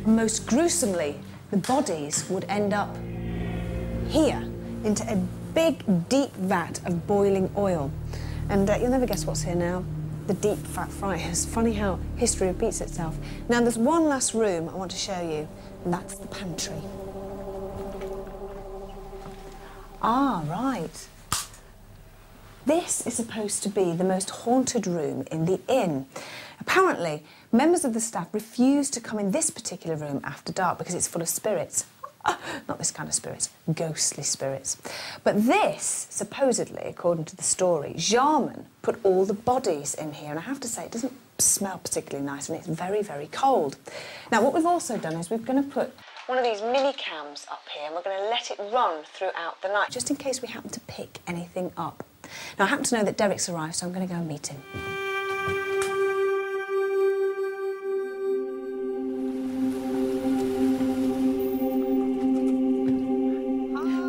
Most gruesomely, the bodies would end up here, into a big, deep vat of boiling oil. And you'll never guess what's here now. The deep fat fryers. Funny how history repeats itself. Now, there's one last room I want to show you, and that's the pantry. Ah, right. This is supposed to be the most haunted room in the inn. Apparently, members of the staff refuse to come in this particular room after dark because it's full of spirits. Not this kind of spirits, ghostly spirits. But this, supposedly, according to the story, Jarman put all the bodies in here, and I have to say, it doesn't smell particularly nice, and it's very, very cold. Now, what we've also done is we're going to put one of these mini cams up here, and we're going to let it run throughout the night, just in case we happen to pick anything up. Now, I happen to know that Derek's arrived, so I'm going to go and meet him.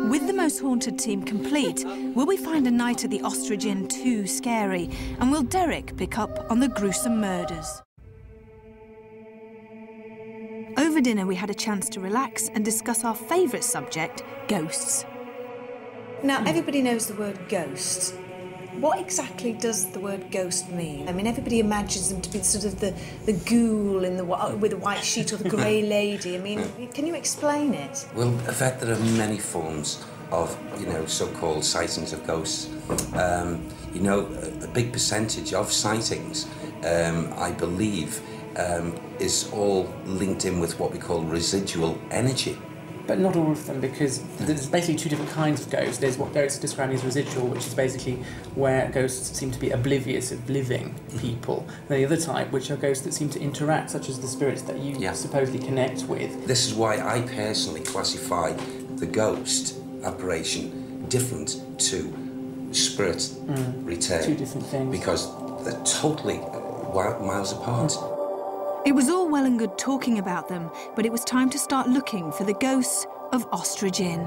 With the Most Haunted team complete, will we find a night at the Ostrich Inn too scary? And will Derek pick up on the gruesome murders? Over dinner, we had a chance to relax and discuss our favourite subject, ghosts. Now, everybody knows the word ghost. What exactly does the word ghost mean? I mean, everybody imagines them to be sort of the ghoul in the with the white sheet or the grey lady. I mean, can you explain it? Well, in fact, there are many forms of, so-called sightings of ghosts. A big percentage of sightings, I believe, is all linked in with what we call residual energy. But not all of them, because there's basically two different kinds of ghosts. There's what ghosts are describing as residual, which is basically where ghosts seem to be oblivious of living people. And the other type, which are ghosts that seem to interact, such as the spirits that you supposedly connect with. This is why I personally classify the ghost apparition different to spirit return. Two different things. Because they're totally miles apart. It was all well and good talking about them, but it was time to start looking for the ghosts of Ostrich Inn.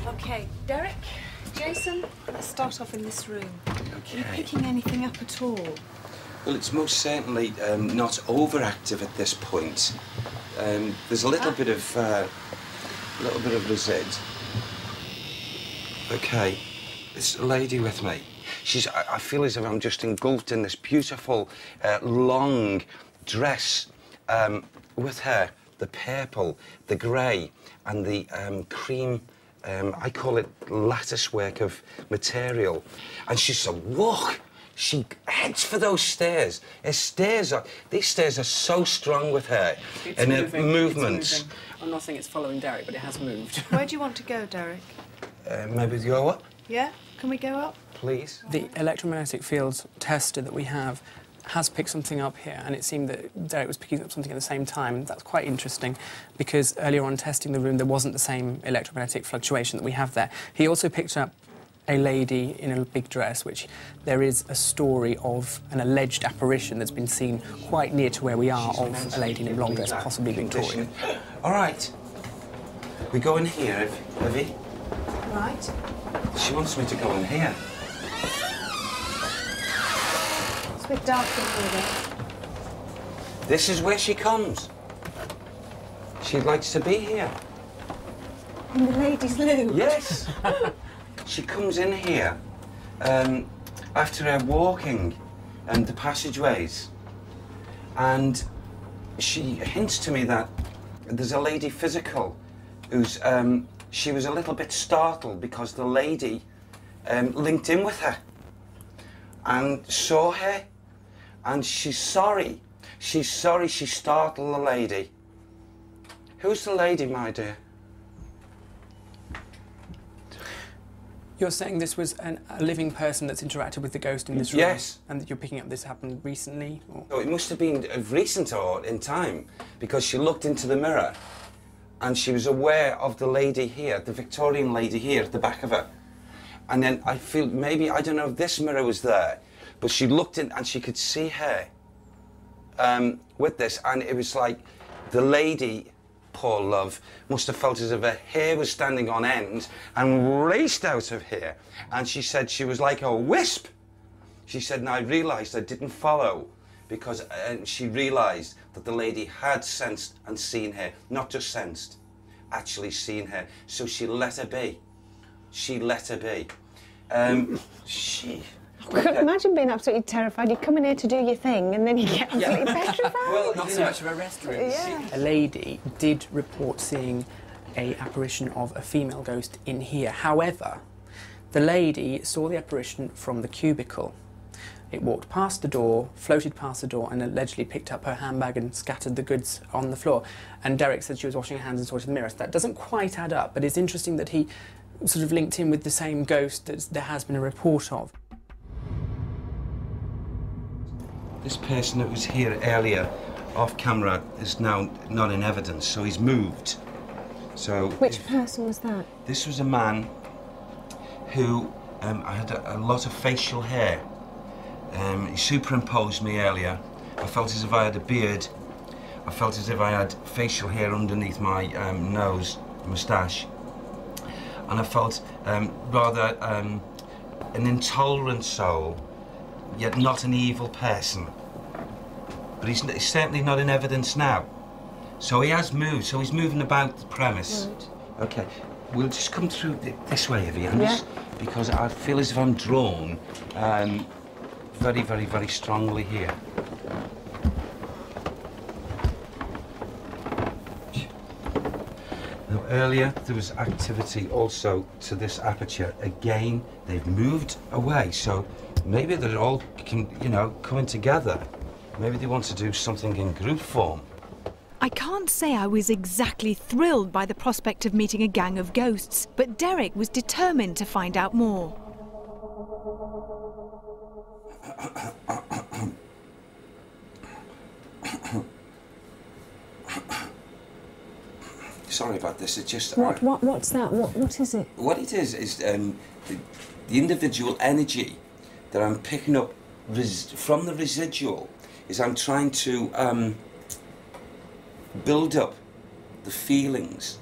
OK, Derek, Jason, let's start off in this room. Okay. Are you picking anything up at all? Well, it's most certainly not overactive at this point. There's a little bit of resid. Okay, there's a lady with me. I feel as if I'm just engulfed in this beautiful, long dress with her. The purple, the grey, and the cream. I call it lattice work of material. And she's a walk. She heads for those stairs. These stairs are so strong with her. It's and moving, her movements. It's moving. I'm not saying it's following Derek, but it has moved. Where do you want to go, Derek? Maybe go up? Yeah? Can we go up? Please. The electromagnetic field tester that we have has picked something up here, and it seemed that Derek was picking up something at the same time. That's quite interesting, because earlier on testing the room, there wasn't the same electromagnetic fluctuation that we have there. He also picked up a lady in a big dress, which there is a story of an alleged apparition that's been seen quite near to where we are of a lady in a long dress, possibly Victorian. All right. We go in here, Evie. Right. She wants me to go in here. It's a bit dark in here, though. This is where she comes. She likes to be here. In the ladies' loo? Yes. She comes in here after her walking and the passageways, and she hints to me that there's a lady physical who's she was a little bit startled because the lady linked in with her and saw her, and she's sorry. She's sorry she startled the lady. Who's the lady, my dear? You're saying this was a living person that's interacted with the ghost in this room? Yes. And that you're picking up this happened recently? Or? Oh, it must have been recent or in time, because she looked into the mirror and she was aware of the lady here, the Victorian lady here at the back of her. And then I feel maybe, I don't know if this mirror was there, but she looked in and she could see her with this, and it was like the lady, poor love, must have felt as if her hair was standing on end and raced out of here. And she said she was like a wisp. She said, and I realised I didn't follow because she realised that the lady had sensed and seen her, not just sensed, actually seen her. So she let her be. She let her be. Imagine being absolutely terrified. You come in here to do your thing and then you get absolutely petrified. Well, Not so much of a restaurant. Yeah. A lady did report seeing an apparition of a female ghost in here. However, the lady saw the apparition from the cubicle. It walked past the door, floated past the door, and allegedly picked up her handbag and scattered the goods on the floor. And Derek said she was washing her hands and saw it in the mirror. So that doesn't quite add up, but it's interesting that he sort of linked in with the same ghost that there has been a report of. This person that was here earlier, off camera, is now not in evidence, so he's moved. So Which person was that? this was a man who had a lot of facial hair. He superimposed me earlier. I felt as if I had a beard. I felt as if I had facial hair underneath my nose, moustache. And I felt rather an intolerant soul, yet not an evil person. But he's certainly not in evidence now. So he has moved, so he's moving about the premise. Right. Okay, we'll just come through this way, Vivian, because I feel as if I'm drawn very, very, very strongly here. Now, earlier there was activity also to this aperture. Again, they've moved away, so maybe they're all, coming together. Maybe they want to do something in group form. I can't say I was exactly thrilled by the prospect of meeting a gang of ghosts, but Derek was determined to find out more. Sorry about this, it's just... What's that? What is it? What it is the individual energy that I'm picking up from the residual is I'm trying to build up the feelings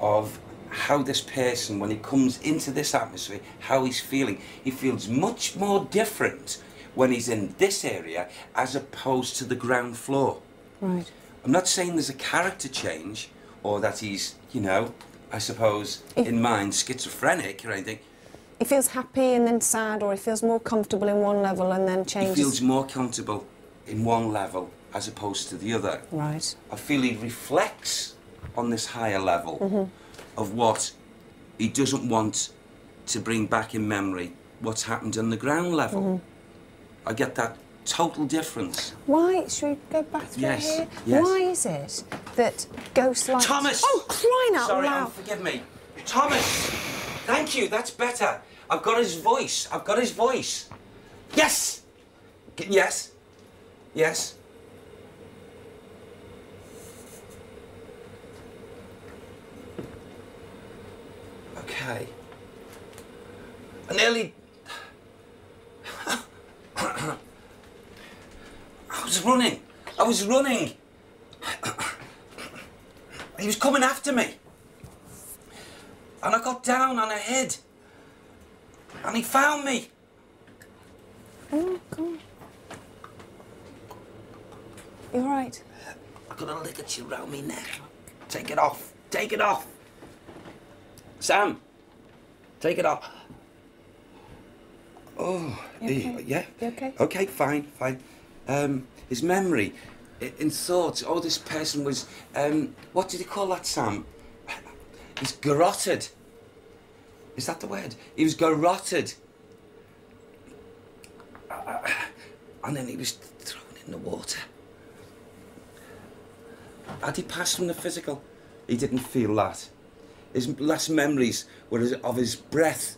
of how this person, when he comes into this atmosphere, how he's feeling. He feels much more different when he's in this area as opposed to the ground floor. Right. I'm not saying there's a character change or that he's, I suppose, in mind, schizophrenic or anything. He feels happy and then sad, or he feels more comfortable in one level and then changes. He feels more comfortable in one level as opposed to the other. Right. I feel he reflects on this higher level of what he doesn't want to bring back in memory, what's happened on the ground level. I get that total difference. Why? Should we go back through here? Yes. Why is it that ghosts like... Thomas! Oh, crying out Sorry, loud! forgive me. Thomas! Thank you, that's better. I've got his voice. I've got his voice. Yes! Yes. Yes. Okay. I nearly... I was running. He was coming after me. And I got down and I hid. And he found me. Oh, come on. You all right? I got a ligature round my neck. Take it off. Take it off. Sam, take it off. Oh, You okay? yeah. You okay? Okay, fine, fine. His memory, in thoughts, oh, this person was, what did he call that, Sam? He's garroted. Is that the word? He was garroted. And then he was thrown in the water. Had he passed from the physical? He didn't feel that. His last memories were of his breath,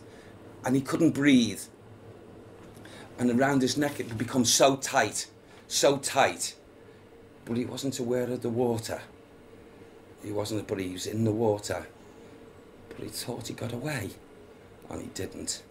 and he couldn't breathe. And around his neck it had become so tight, but he wasn't aware of the water. He wasn't, but he was in the water. But he thought he got away, and he didn't.